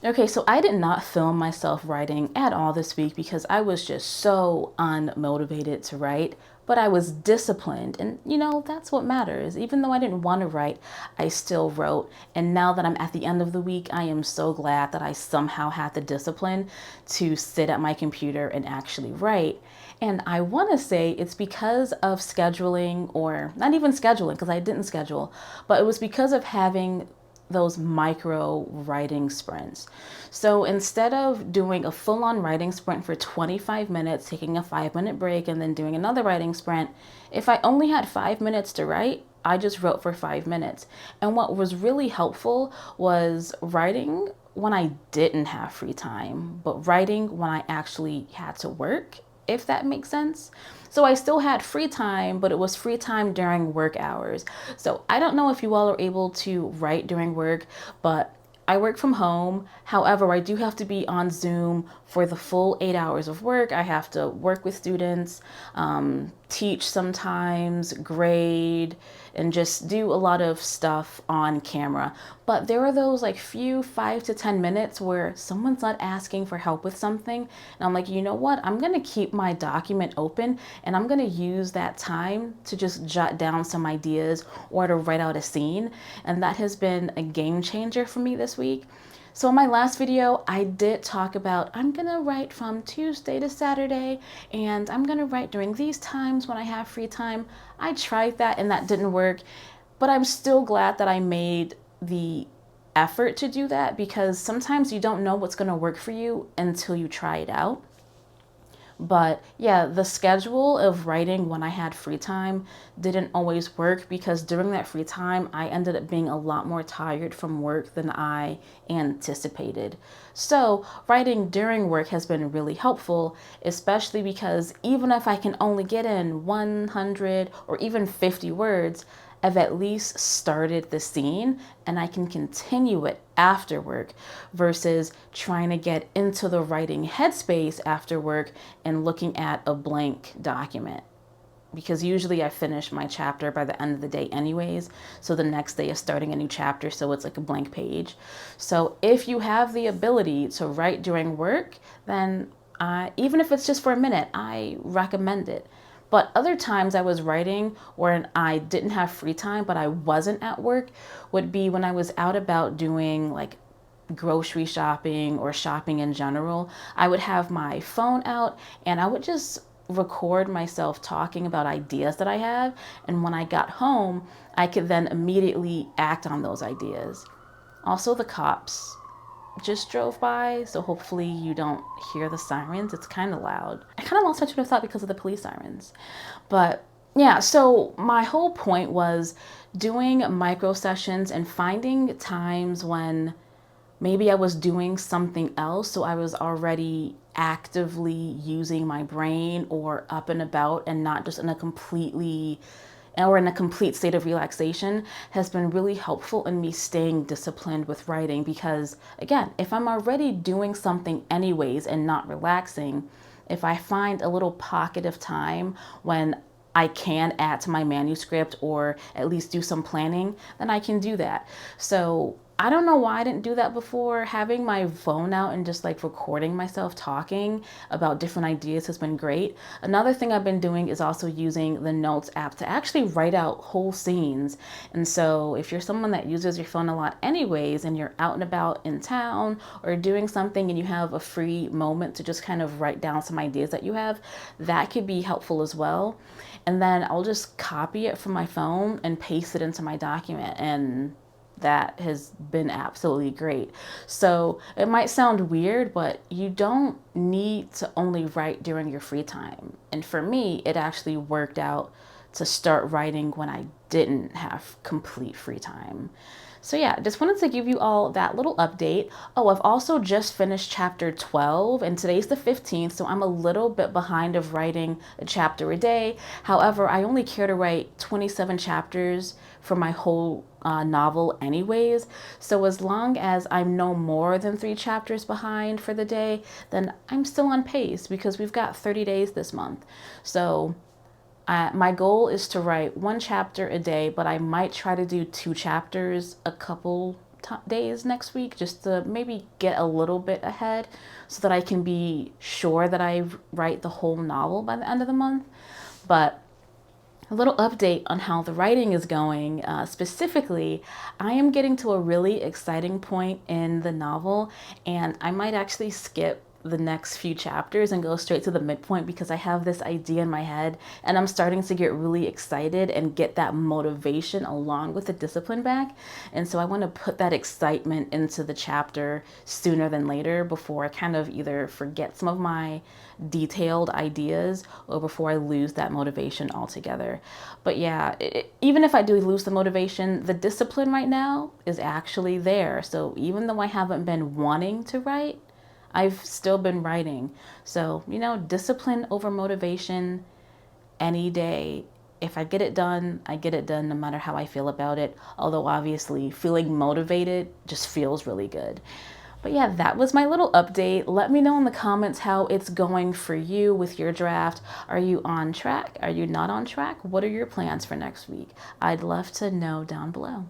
Okay, so I did not film myself writing at all this week because I was just so unmotivated to write, but I was disciplined. And that's what matters. Even though I didn't want to write, I still wrote. And now that I'm at the end of the week, I am so glad that I somehow had the discipline to sit at my computer and actually write. And I want to say it's because of scheduling, or not even scheduling, because I didn't schedule, but it was because of having those micro writing sprints. So instead of doing a full-on writing sprint for 25 minutes, taking a 5-minute break, and then doing another writing sprint, if I only had 5 minutes to write, I just wrote for 5 minutes. And what was really helpful was writing when I didn't have free time, but writing when I actually had to work, if that makes sense. So I still had free time, but it was free time during work hours. So I don't know if you all are able to write during work, but I work from home. However, I do have to be on Zoom for the full 8 hours of work. I have to work with students, teach sometimes, grade, and just do a lot of stuff on camera. But there are those like few 5 to 10 minutes where someone's not asking for help with something. And I'm like, you know what? I'm going to keep my document open and I'm going to use that time to just jot down some ideas or to write out a scene. And that has been a game changer for me this week. So in my last video, I did talk about I'm going to write from Tuesday to Saturday, and I'm going to write during these times when I have free time. I tried that and that didn't work, but I'm still glad that I made the effort to do that, because sometimes you don't know what's going to work for you until you try it out. But yeah, the schedule of writing when I had free time didn't always work, because during that free time, I ended up being a lot more tired from work than I anticipated. So writing during work has been really helpful, especially because even if I can only get in 100 or even 50 words, I've at least started the scene and I can continue it after work, versus trying to get into the writing headspace after work and looking at a blank document. Because usually I finish my chapter by the end of the day anyways, so the next day is starting a new chapter, so it's like a blank page. So if you have the ability to write during work, then even if it's just for a minute, I recommend it. But other times I was writing when I didn't have free time, but I wasn't at work, would be when I was out about doing like grocery shopping or shopping in general. I would have my phone out and I would just record myself talking about ideas that I have. And when I got home, I could then immediately act on those ideas. Also, the cops just drove by, so hopefully you don't hear the sirens. It's kind of loud. I kind of lost my train of thought because of the police sirens. But yeah, so my whole point was doing micro sessions and finding times when maybe I was doing something else, so I was already actively using my brain or up and about and not just in a complete state of relaxation, has been really helpful in me staying disciplined with writing. Because again, if I'm already doing something anyways and not relaxing, if I find a little pocket of time when I can add to my manuscript or at least do some planning, then I can do that. So I don't know why I didn't do that before. Having my phone out and just like recording myself talking about different ideas has been great. Another thing I've been doing is also using the Notes app to actually write out whole scenes. And so if you're someone that uses your phone a lot anyways, and you're out and about in town or doing something and you have a free moment to just kind of write down some ideas that you have, that could be helpful as well. And then I'll just copy it from my phone and paste it into my document, and that has been absolutely great. So it might sound weird, but you don't need to only write during your free time. And for me, it actually worked out to start writing when I didn't have complete free time. So yeah, just wanted to give you all that little update. Oh, I've also just finished chapter 12 and today's the 15th, so I'm a little bit behind of writing a chapter a day. However, I only care to write 27 chapters for my whole novel anyways. So as long as I'm no more than 3 chapters behind for the day, then I'm still on pace, because we've got 30 days this month. So my goal is to write 1 chapter a day, but I might try to do 2 chapters a couple days next week, just to maybe get a little bit ahead so that I can be sure that I write the whole novel by the end of the month. But a little update on how the writing is going. Specifically, I am getting to a really exciting point in the novel, and I might actually skip the next few chapters and go straight to the midpoint because I have this idea in my head and I'm starting to get really excited and get that motivation along with the discipline back. And so I want to put that excitement into the chapter sooner than later before I kind of either forget some of my detailed ideas or before I lose that motivation altogether. But yeah, even if I do lose the motivation, the discipline right now is actually there. So even though I haven't been wanting to write, I've still been writing. So, discipline over motivation any day. If I get it done, I get it done no matter how I feel about it. Although obviously feeling motivated just feels really good. But yeah, that was my little update. Let me know in the comments how it's going for you with your draft. Are you on track? Are you not on track? What are your plans for next week? I'd love to know down below.